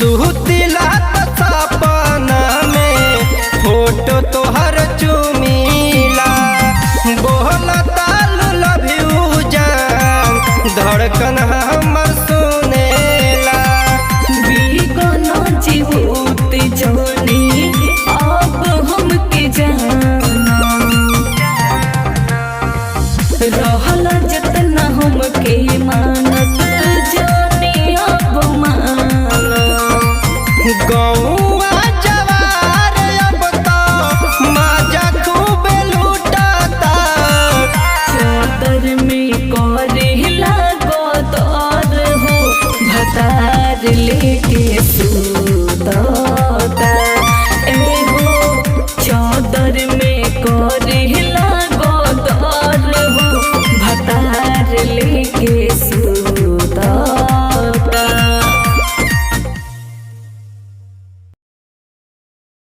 सुतिला त सपना में फोटो तोहर चुमीला, बोलता लव यू जान, धड़कन हमर सुनेला। बिगनो जीवत जानी अब हमके जाना, रहल जतना हमके मानत जानी अब माना। गौआ जवार अब तो माजा खूब लूटता, चादर में करेला गोदर हो भतार लेके सुतता। एगो चादर में करेला गोदर हो भतार लेके सुतता।